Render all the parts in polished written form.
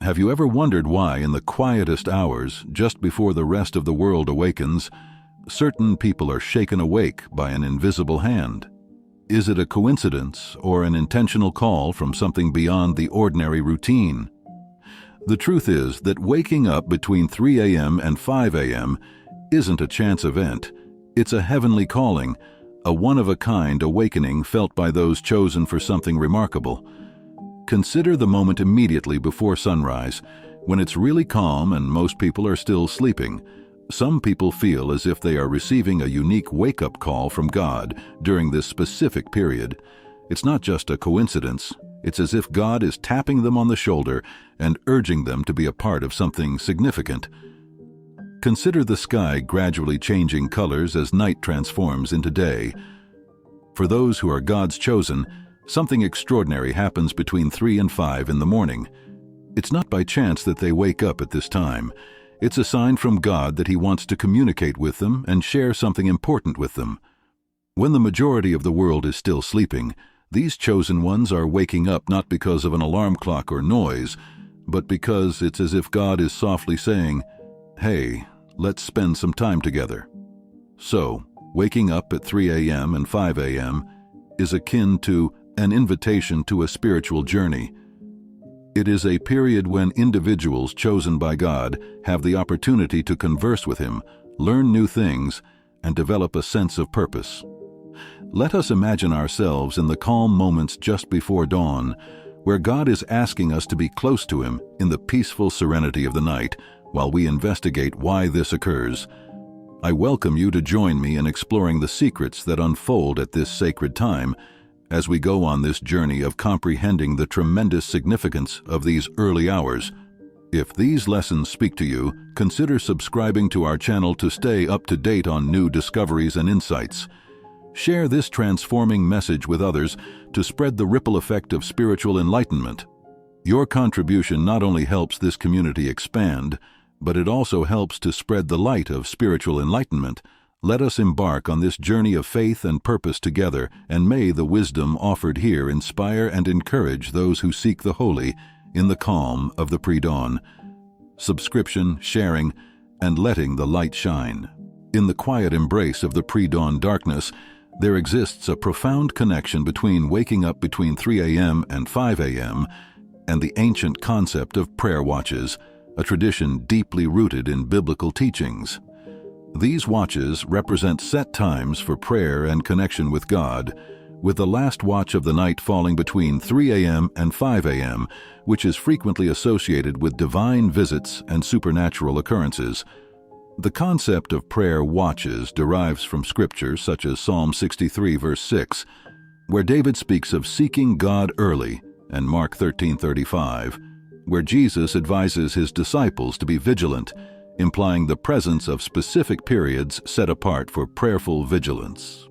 Have you ever wondered why, in the quietest hours, just before the rest of the world awakens, certain people are shaken awake by an invisible hand? Is it a coincidence or an intentional call from something beyond the ordinary routine? The truth is that waking up between 3 a.m. and 5 a.m. isn't a chance event. It's a heavenly calling, a one-of-a-kind awakening felt by those chosen for something remarkable. Consider the moment immediately before sunrise, when it's really calm and most people are still sleeping. Some people feel as if they are receiving a unique wake-up call from God during this specific period. It's not just a coincidence. It's as if God is tapping them on the shoulder and urging them to be a part of something significant. Consider the sky gradually changing colors as night transforms into day. For those who are God's chosen, something extraordinary happens between 3 and 5 in the morning. It's not by chance that they wake up at this time. It's a sign from God that He wants to communicate with them and share something important with them. When the majority of the world is still sleeping, these chosen ones are waking up not because of an alarm clock or noise, but because it's as if God is softly saying, "Hey, let's spend some time together." So, waking up at 3 a.m. and 5 a.m. is akin to an invitation to a spiritual journey. It is a period when individuals chosen by God have the opportunity to converse with Him, learn new things, and develop a sense of purpose. Let us imagine ourselves in the calm moments just before dawn, where God is asking us to be close to Him in the peaceful serenity of the night while we investigate why this occurs. I welcome you to join me in exploring the secrets that unfold at this sacred time as we go on this journey of comprehending the tremendous significance of these early hours. If these lessons speak to you, consider subscribing to our channel to stay up to date on new discoveries and insights. Share this transforming message with others to spread the ripple effect of spiritual enlightenment. Your contribution not only helps this community expand, but it also helps to spread the light of spiritual enlightenment. Let us embark on this journey of faith and purpose together, and may the wisdom offered here inspire and encourage those who seek the holy in the calm of the pre-dawn. Subscription, sharing, and letting the light shine. In the quiet embrace of the pre-dawn darkness, there exists a profound connection between waking up between 3 a.m. and 5 a.m. and the ancient concept of prayer watches, a tradition deeply rooted in biblical teachings. These watches represent set times for prayer and connection with God, with the last watch of the night falling between 3 a.m. and 5 a.m., which is frequently associated with divine visits and supernatural occurrences. The concept of prayer watches derives from scriptures such as Psalm 63 verse 6, where David speaks of seeking God early, and Mark 13:35, where Jesus advises His disciples to be vigilant, implying the presence of specific periods set apart for prayerful vigilance.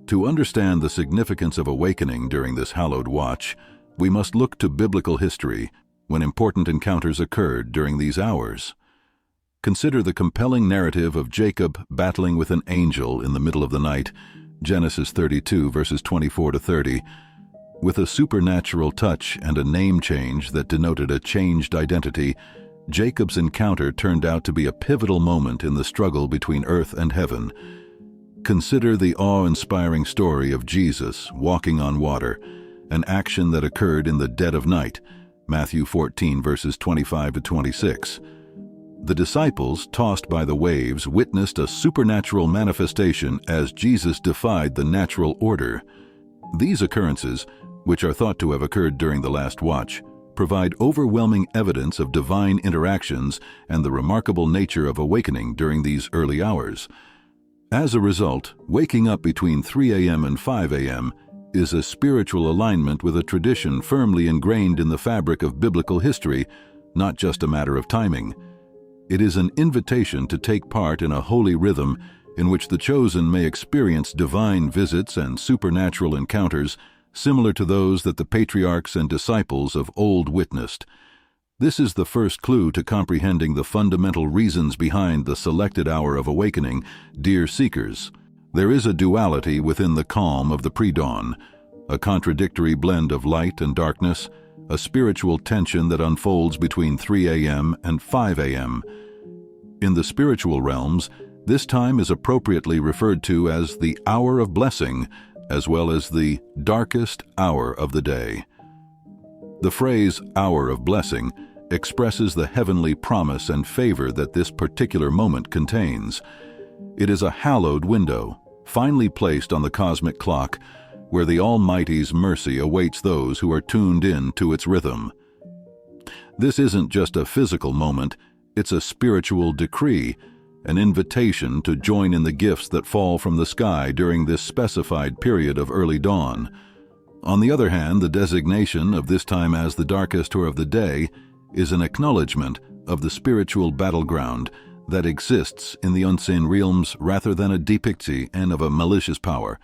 To understand the significance of awakening during this hallowed watch, we must look to biblical history when important encounters occurred during these hours. Consider the compelling narrative of Jacob battling with an angel in the middle of the night, Genesis 32 verses 24 to 30. With a supernatural touch and a name change that denoted a changed identity, Jacob's encounter turned out to be a pivotal moment in the struggle between earth and heaven. Consider the awe-inspiring story of Jesus walking on water, an action that occurred in the dead of night, Matthew 14 verses 25 to 26. The disciples, tossed by the waves, witnessed a supernatural manifestation as Jesus defied the natural order. These occurrences, which are thought to have occurred during the last watch, provide overwhelming evidence of divine interactions and the remarkable nature of awakening during these early hours. As a result, waking up between 3 a.m. and 5 a.m. is a spiritual alignment with a tradition firmly ingrained in the fabric of biblical history, not just a matter of timing. It is an invitation to take part in a holy rhythm in which the chosen may experience divine visits and supernatural encounters similar to those that the patriarchs and disciples of old witnessed. This is the first clue to comprehending the fundamental reasons behind the selected hour of awakening, dear seekers. There is a duality within the calm of the pre-dawn, a contradictory blend of light and darkness, a spiritual tension that unfolds between 3 a.m. and 5 a.m. In the spiritual realms, this time is appropriately referred to as the hour of blessing, as well as the darkest hour of the day. The phrase hour of blessing expresses the heavenly promise and favor that this particular moment contains. It is a hallowed window, finely placed on the cosmic clock, where the Almighty's mercy awaits those who are tuned in to its rhythm. This isn't just a physical moment, it's a spiritual decree, an invitation to join in the gifts that fall from the sky during this specified period of early dawn. On the other hand, the designation of this time as the darkest hour of the day is an acknowledgement of the spiritual battleground that exists in the unseen realms rather than a depiction of a malicious power.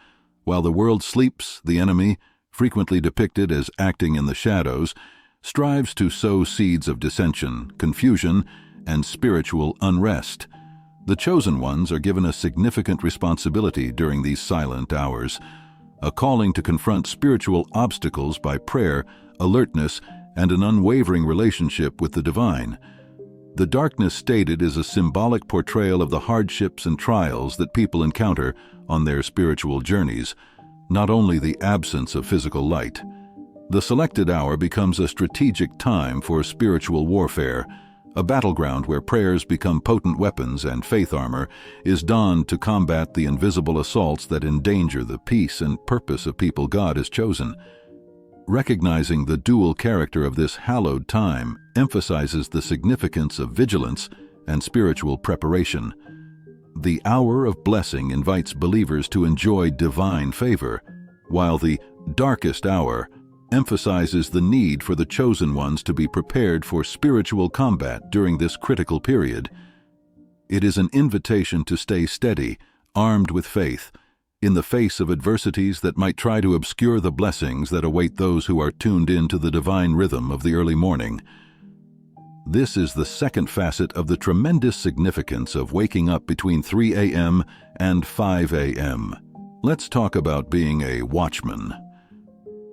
While the world sleeps, the enemy, frequently depicted as acting in the shadows, strives to sow seeds of dissension, confusion, and spiritual unrest. The chosen ones are given a significant responsibility during these silent hours, a calling to confront spiritual obstacles by prayer, alertness, and an unwavering relationship with the divine. The darkness stated is a symbolic portrayal of the hardships and trials that people encounter on their spiritual journeys, not only the absence of physical light. The selected hour becomes a strategic time for spiritual warfare, a battleground where prayers become potent weapons and faith armor is donned to combat the invisible assaults that endanger the peace and purpose of people God has chosen. Recognizing the dual character of this hallowed time emphasizes the significance of vigilance and spiritual preparation. The hour of blessing invites believers to enjoy divine favor, while the darkest hour emphasizes the need for the chosen ones to be prepared for spiritual combat during this critical period. It is an invitation to stay steady, armed with faith, in the face of adversities that might try to obscure the blessings that await those who are tuned in to the divine rhythm of the early morning. This is the second facet of the tremendous significance of waking up between 3 a.m. and 5 a.m. Let's talk about being a watchman.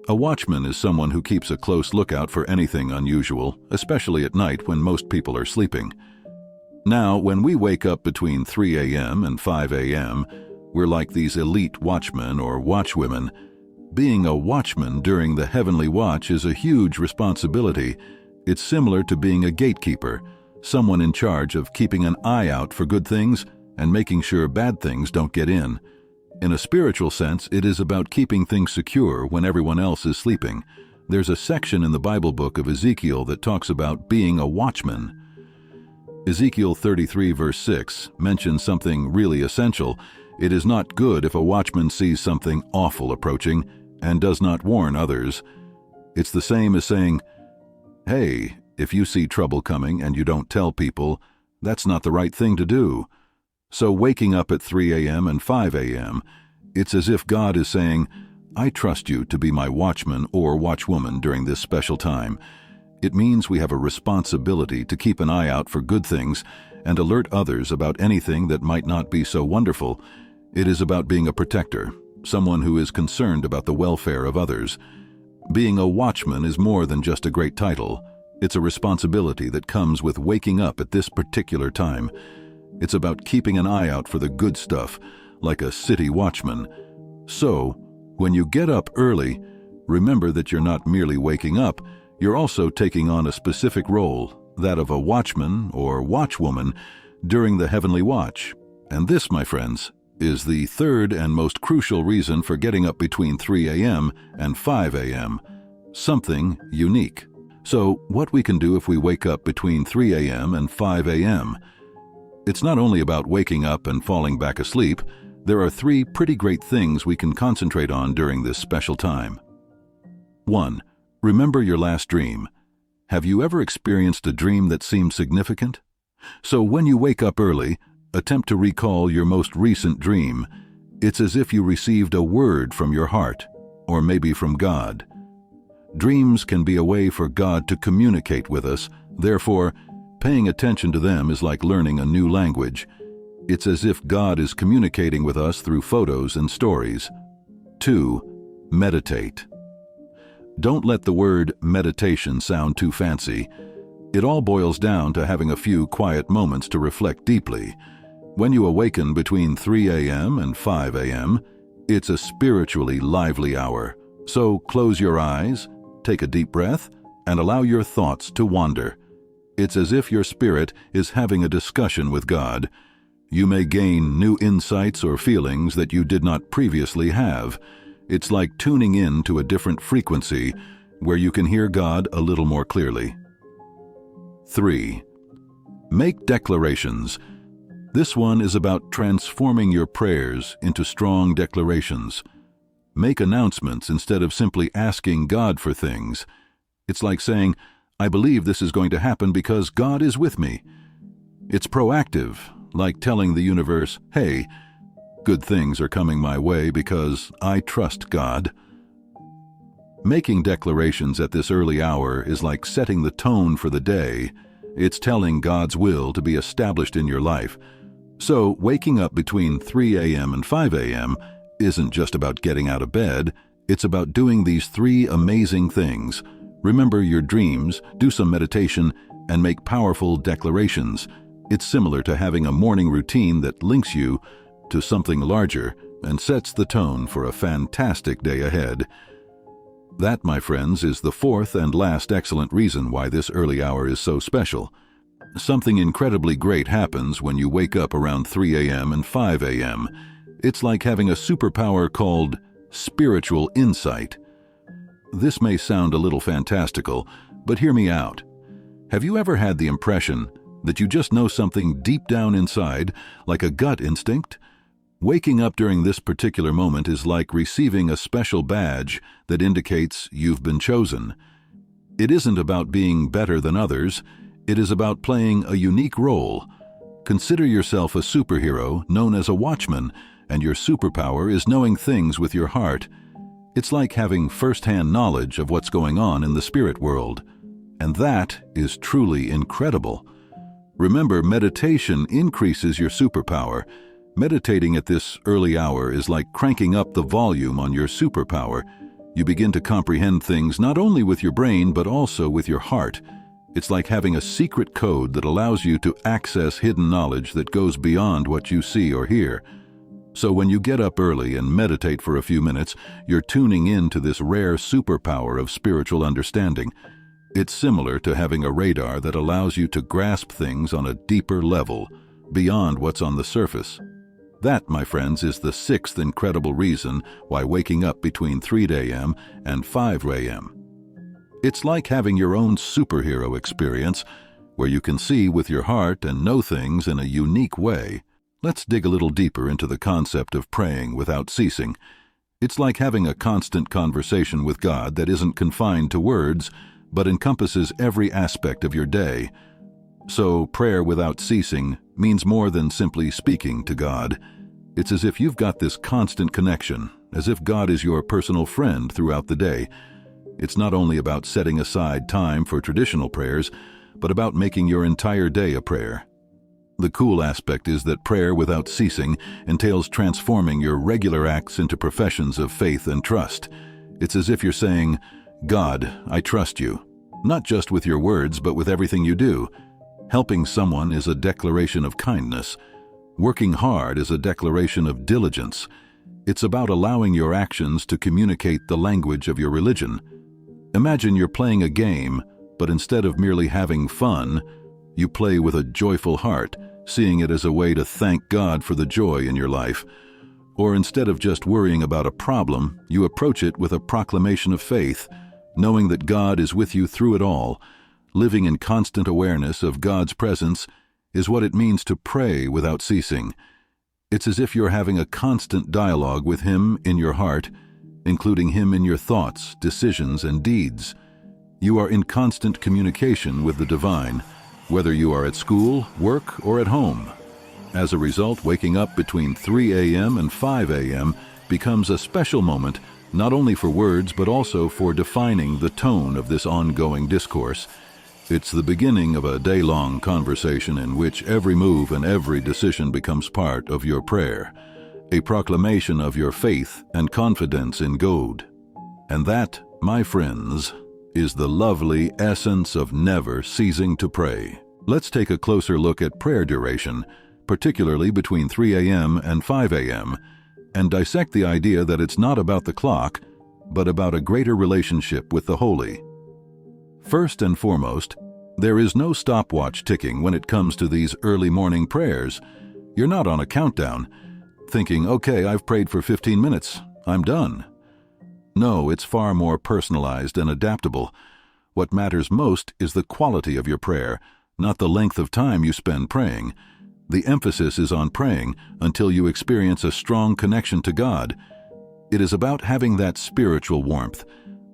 A watchman is someone who keeps a close lookout for anything unusual, especially at night when most people are sleeping. Now, when we wake up between 3 a.m. and 5 a.m., we're like these elite watchmen or watchwomen. Being a watchman during the heavenly watch is a huge responsibility. It's similar to being a gatekeeper, someone in charge of keeping an eye out for good things and making sure bad things don't get in. In a spiritual sense, it is about keeping things secure when everyone else is sleeping. There's a section in the Bible book of Ezekiel that talks about being a watchman. Ezekiel 33 verse 6 mentions something really essential. It is not good if a watchman sees something awful approaching and does not warn others. It's the same as saying, hey, if you see trouble coming and you don't tell people, that's not the right thing to do. So waking up at 3 a.m. and 5 a.m., it's as if God is saying, I trust you to be my watchman or watchwoman during this special time. It means we have a responsibility to keep an eye out for good things and alert others about anything that might not be so wonderful. It is about being a protector, someone who is concerned about the welfare of others. Being a watchman is more than just a great title. It's a responsibility that comes with waking up at this particular time. It's about keeping an eye out for the good stuff, like a city watchman. So, when you get up early, remember that you're not merely waking up, you're also taking on a specific role, that of a watchman or watchwoman during the heavenly watch. And this, my friends, is the third and most crucial reason for getting up between 3 a.m. and 5 a.m. Something unique. So, what we can do if we wake up between 3 a.m. and 5 a.m.? It's not only about waking up and falling back asleep. There are three pretty great things we can concentrate on during this special time. 1. Remember your last dream. Have you ever experienced a dream that seemed significant? So when you wake up early, attempt to recall your most recent dream. It's as if you received a word from your heart, or maybe from God. Dreams can be a way for God to communicate with us. Therefore, paying attention to them is like learning a new language. It's as if God is communicating with us through photos and stories. 2. Meditate. Don't let the word meditation sound too fancy. It all boils down to having a few quiet moments to reflect deeply. When you awaken between 3 a.m. and 5 a.m., it's a spiritually lively hour. So close your eyes, take a deep breath, and allow your thoughts to wander. It's as if your spirit is having a discussion with God. You may gain new insights or feelings that you did not previously have. It's like tuning in to a different frequency where you can hear God a little more clearly. 3. Make declarations. This one is about transforming your prayers into strong declarations. Make announcements instead of simply asking God for things. It's like saying, I believe this is going to happen because God is with me. It's proactive, like telling the universe, hey, good things are coming my way because I trust God. Making declarations at this early hour is like setting the tone for the day. It's telling God's will to be established in your life. So, waking up between 3 a.m. and 5 a.m. isn't just about getting out of bed, it's about doing these 3 amazing things. Remember your dreams, do some meditation, and make powerful declarations. It's similar to having a morning routine that links you to something larger and sets the tone for a fantastic day ahead. That, my friends, is the 4th and last excellent reason why this early hour is so special. Something incredibly great happens when you wake up around 3 a.m. and 5 a.m. It's like having a superpower called spiritual insight. This may sound a little fantastical, but hear me out. Have you ever had the impression that you just know something deep down inside, like a gut instinct? Waking up during this particular moment is like receiving a special badge that indicates you've been chosen. It isn't about being better than others, it is about playing a unique role. Consider yourself a superhero known as a Watchman, and your superpower is knowing things with your heart. It's like having first-hand knowledge of what's going on in the spirit world. And that is truly incredible. Remember, meditation increases your superpower. Meditating at this early hour is like cranking up the volume on your superpower. You begin to comprehend things not only with your brain, but also with your heart. It's like having a secret code that allows you to access hidden knowledge that goes beyond what you see or hear. So when you get up early and meditate for a few minutes, you're tuning in to this rare superpower of spiritual understanding. It's similar to having a radar that allows you to grasp things on a deeper level, beyond what's on the surface. That, my friends, is the 6th incredible reason why waking up between 3 a.m. and 5 a.m. It's like having your own superhero experience, where you can see with your heart and know things in a unique way. Let's dig a little deeper into the concept of praying without ceasing. It's like having a constant conversation with God that isn't confined to words, but encompasses every aspect of your day. So, prayer without ceasing means more than simply speaking to God. It's as if you've got this constant connection, as if God is your personal friend throughout the day. It's not only about setting aside time for traditional prayers, but about making your entire day a prayer. The cool aspect is that prayer without ceasing entails transforming your regular acts into professions of faith and trust. It's as if you're saying, God, I trust you, not just with your words, but with everything you do. Helping someone is a declaration of kindness. Working hard is a declaration of diligence. It's about allowing your actions to communicate the language of your religion. Imagine you're playing a game, but instead of merely having fun, you play with a joyful heart, seeing it as a way to thank God for the joy in your life. Or instead of just worrying about a problem, you approach it with a proclamation of faith, knowing that God is with you through it all. Living in constant awareness of God's presence is what it means to pray without ceasing. It's as if you're having a constant dialogue with Him in your heart, including Him in your thoughts, decisions, and deeds. You are in constant communication with the divine, whether you are at school, work, or at home. As a result, waking up between 3 a.m. and 5 a.m. becomes a special moment, not only for words, but also for defining the tone of this ongoing discourse. It's the beginning of a day-long conversation in which every move and every decision becomes part of your prayer, a proclamation of your faith and confidence in God. And that, my friends, is the lovely essence of never ceasing to pray. Let's take a closer look at prayer duration, particularly between 3 a.m. and 5 a.m., and dissect the idea that it's not about the clock, but about a greater relationship with the Holy. First and foremost, there is no stopwatch ticking when it comes to these early morning prayers. You're not on a countdown, thinking, okay, I've prayed for 15 minutes, I'm done. No, it's far more personalized and adaptable. What matters most is the quality of your prayer, not the length of time you spend praying. The emphasis is on praying until you experience a strong connection to God. It is about having that spiritual warmth,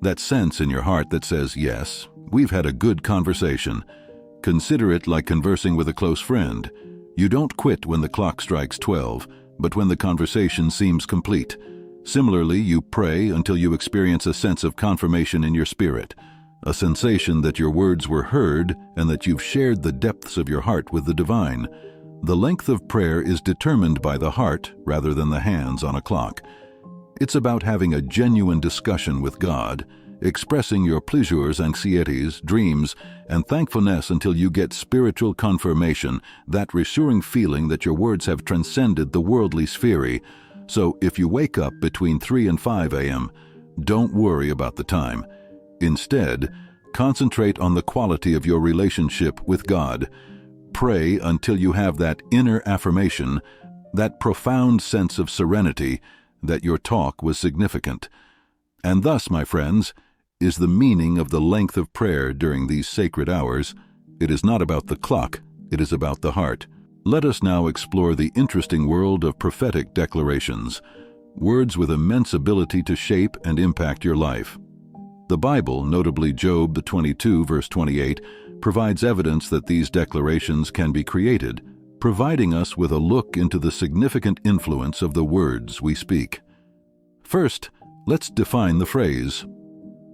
that sense in your heart that says, yes, we've had a good conversation. Consider it like conversing with a close friend. You don't quit when the clock strikes 12, but when the conversation seems complete. Similarly, you pray until you experience a sense of confirmation in your spirit, a sensation that your words were heard and that you've shared the depths of your heart with the divine. The length of prayer is determined by the heart rather than the hands on a clock. It's about having a genuine discussion with God, expressing your pleasures, anxieties, dreams, and thankfulness until you get spiritual confirmation, that reassuring feeling that your words have transcended the worldly sphere. So if you wake up between 3 and 5 a.m., don't worry about the time. Instead, concentrate on the quality of your relationship with God. Pray until you have that inner affirmation, that profound sense of serenity, that your talk was significant. And thus, my friends, is the meaning of the length of prayer during these sacred hours. It is not about the clock, it is about the heart. Let us now explore the interesting world of prophetic declarations, words with immense ability to shape and impact your life. The Bible, notably Job 22, verse 28, provides evidence that these declarations can be created, providing us with a look into the significant influence of the words we speak. First, let's define the phrase.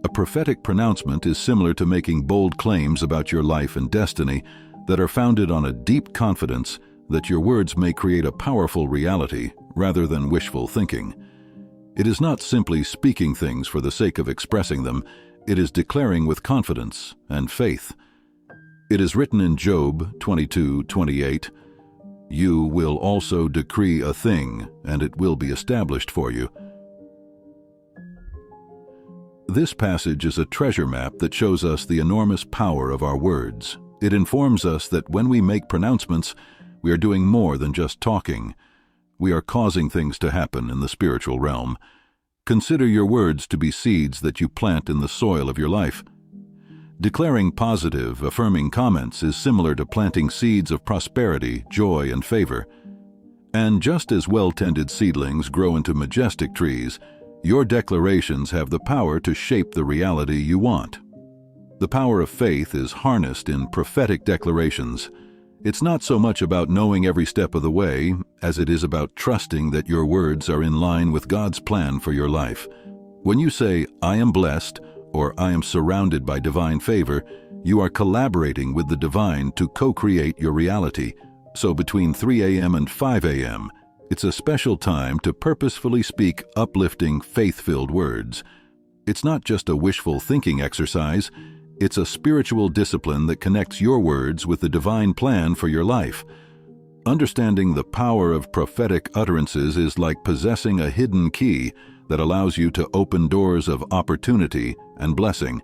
A prophetic pronouncement is similar to making bold claims about your life and destiny that are founded on a deep confidence that your words may create a powerful reality rather than wishful thinking. It is not simply speaking things for the sake of expressing them, it is declaring with confidence and faith. It is written in Job 22:28, "You will also decree a thing, and it will be established for you." This passage is a treasure map that shows us the enormous power of our words. It informs us that when we make pronouncements, we are doing more than just talking. We are causing things to happen in the spiritual realm. Consider your words to be seeds that you plant in the soil of your life. Declaring positive, affirming comments is similar to planting seeds of prosperity, joy, and favor. And just as well-tended seedlings grow into majestic trees, your declarations have the power to shape the reality you want. The power of faith is harnessed in prophetic declarations. It's not so much about knowing every step of the way as it is about trusting that your words are in line with God's plan for your life. When you say, "I am blessed," or "I am surrounded by divine favor," you are collaborating with the divine to co-create your reality. So between 3 a.m. and 5 a.m., it's a special time to purposefully speak uplifting, faith-filled words. It's not just a wishful thinking exercise, it's a spiritual discipline that connects your words with the divine plan for your life. Understanding the power of prophetic utterances is like possessing a hidden key that allows you to open doors of opportunity and blessing.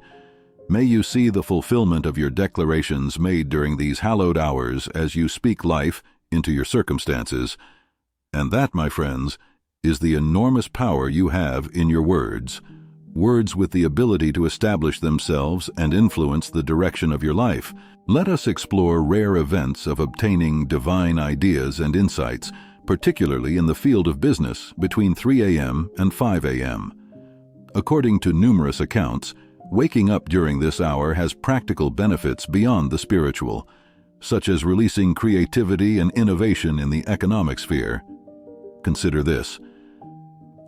May you see the fulfillment of your declarations made during these hallowed hours as you speak life into your circumstances. And that, my friends, is the enormous power you have in your words. Words with the ability to establish themselves and influence the direction of your life. Let us explore rare events of obtaining divine ideas and insights, particularly in the field of business, between 3 a.m. and 5 a.m. According to numerous accounts, waking up during this hour has practical benefits beyond the spiritual, such as releasing creativity and innovation in the economic sphere. Consider this.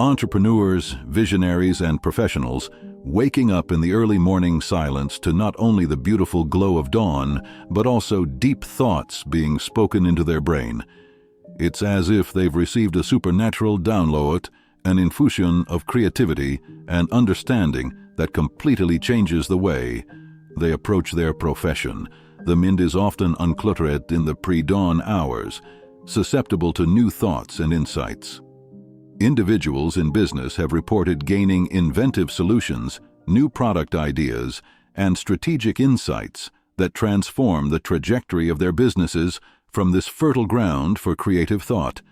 Entrepreneurs, visionaries, and professionals waking up in the early morning silence to not only the beautiful glow of dawn, but also deep thoughts being spoken into their brain. It's as if they've received a supernatural download, an infusion of creativity and understanding that completely changes the way they approach their profession. The mind is often uncluttered in the pre-dawn hours, susceptible to new thoughts and insights. Individuals in business have reported gaining inventive solutions, new product ideas, and strategic insights that transform the trajectory of their businesses from this fertile ground for creative thought.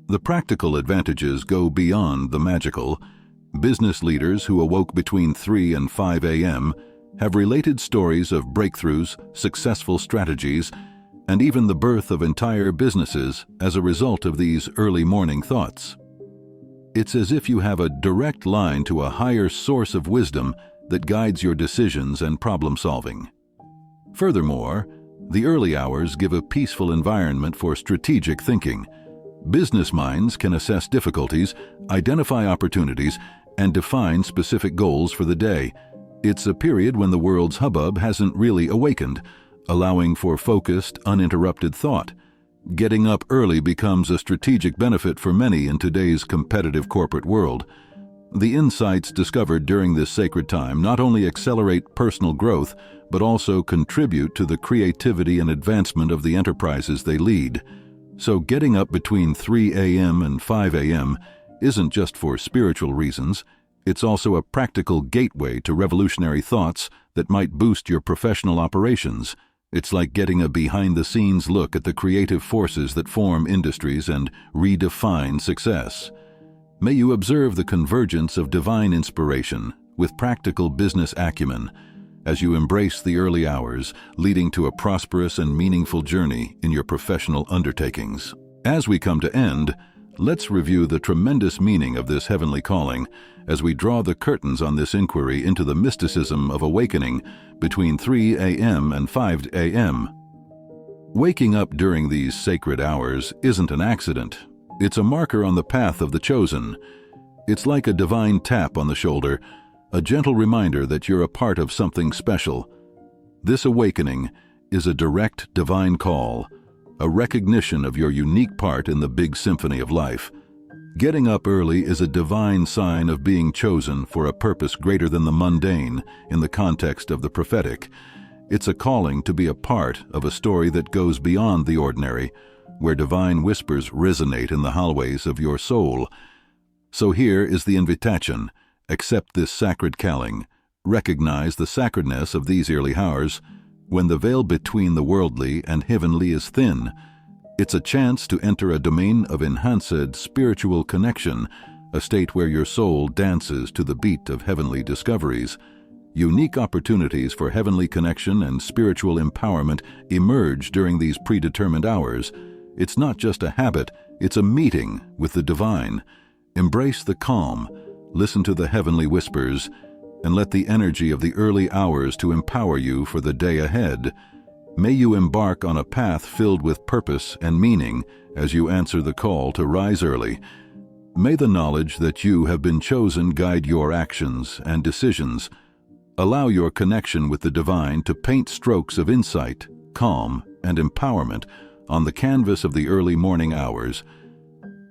The practical advantages go beyond the magical. Business leaders who awoke between 3 and 5 a.m. have related stories of breakthroughs, successful strategies, and even the birth of entire businesses as a result of these early morning thoughts. It's as if you have a direct line to a higher source of wisdom that guides your decisions and problem-solving. Furthermore, the early hours give a peaceful environment for strategic thinking. Business minds can assess difficulties, identify opportunities, and define specific goals for the day. It's a period when the world's hubbub hasn't really awakened, allowing for focused, uninterrupted thought. Getting up early becomes a strategic benefit for many in today's competitive corporate world. The insights discovered during this sacred time not only accelerate personal growth, but also contribute to the creativity and advancement of the enterprises they lead. So getting up between 3 a.m. and 5 a.m. isn't just for spiritual reasons, it's also a practical gateway to revolutionary thoughts that might boost your professional operations. It's like getting a behind-the-scenes look at the creative forces that form industries and redefine success. May you observe the convergence of divine inspiration with practical business acumen as you embrace the early hours, leading to a prosperous and meaningful journey in your professional undertakings. As we come to end, let's review the tremendous meaning of this heavenly calling as we draw the curtains on this inquiry into the mysticism of awakening between 3 a.m. and 5 a.m. Waking up during these sacred hours isn't an accident. It's a marker on the path of the chosen. It's like a divine tap on the shoulder, a gentle reminder that you're a part of something special. This awakening is a direct divine call, a recognition of your unique part in the big symphony of life. Getting up early is a divine sign of being chosen for a purpose greater than the mundane in the context of the prophetic. It's a calling to be a part of a story that goes beyond the ordinary, where divine whispers resonate in the hallways of your soul. So here is the invitation. Accept this sacred calling. Recognize the sacredness of these early hours. When the veil between the worldly and heavenly is thin, it's a chance to enter a domain of enhanced spiritual connection, a state where your soul dances to the beat of heavenly discoveries. Unique opportunities for heavenly connection and spiritual empowerment emerge during these predetermined hours. It's not just a habit, it's a meeting with the divine. Embrace the calm, listen to the heavenly whispers, and let the energy of the early hours to empower you for the day ahead. May you embark on a path filled with purpose and meaning as you answer the call to rise early. May the knowledge that you have been chosen guide your actions and decisions. Allow your connection with the divine to paint strokes of insight, calm, and empowerment on the canvas of the early morning hours.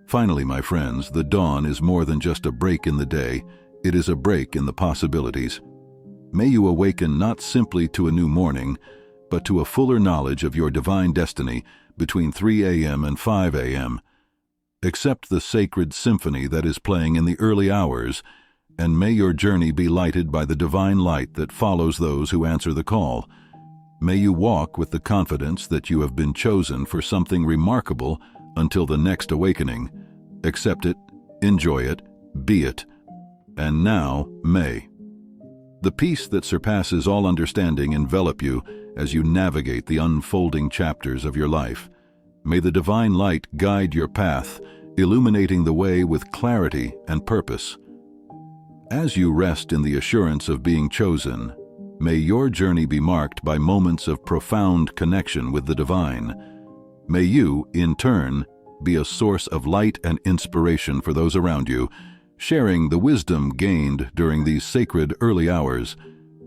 Finally, my friends, the dawn is more than just a break in the day. It is a break in the possibilities. May you awaken not simply to a new morning, but to a fuller knowledge of your divine destiny between 3 a.m. and 5 a.m. Accept the sacred symphony that is playing in the early hours, and may your journey be lighted by the divine light that follows those who answer the call. May you walk with the confidence that you have been chosen for something remarkable until the next awakening. Accept it, enjoy it, be it. And now, may the peace that surpasses all understanding envelop you as you navigate the unfolding chapters of your life. May the divine light guide your path, illuminating the way with clarity and purpose. As you rest in the assurance of being chosen, may your journey be marked by moments of profound connection with the divine. May you, in turn, be a source of light and inspiration for those around you, sharing the wisdom gained during these sacred early hours.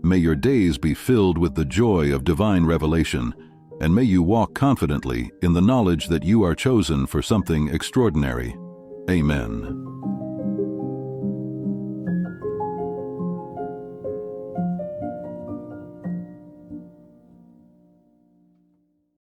May your days be filled with the joy of divine revelation, and may you walk confidently in the knowledge that you are chosen for something extraordinary. Amen.